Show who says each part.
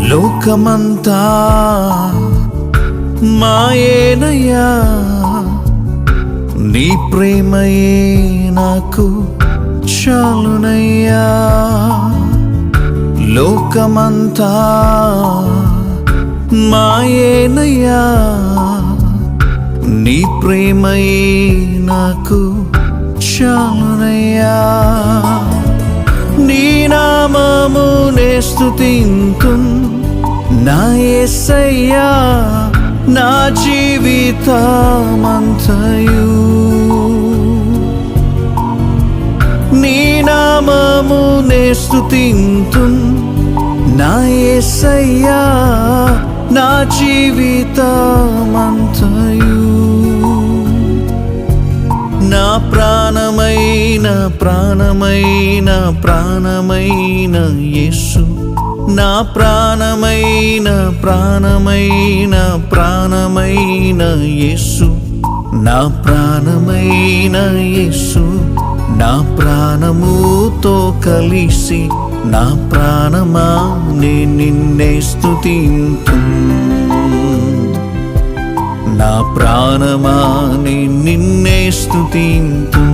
Speaker 1: లోకమంతా మాయేనయ్యా, నీ ప్రేమయే నాకు చాలునయ్యా. లోకమంతా మాయేనయ్యా, నీ ప్రేమయే నాకు చాలునయ్యా. నీ నామమునే స్తుతింతున్ నా యేసయ్యా, నా జీవితమంతయు. నీ నామమునే స్తుతింతున్ నా యేసయ్యా, నా జీవితమంతయు. నా ప్రాణమైన ప్రాణమైన ప్రాణమైన యేసు, నా ప్రాణమైన ప్రాణమైన ప్రాణమైన యేసు, నా ప్రాణమైన యేసు, నా ప్రాణముతో కలిసి నా ప్రాణమా నేను నిన్నే స్తుతింతును. నా ప్రాణమా నేను నిన్నే స్తుతింతును.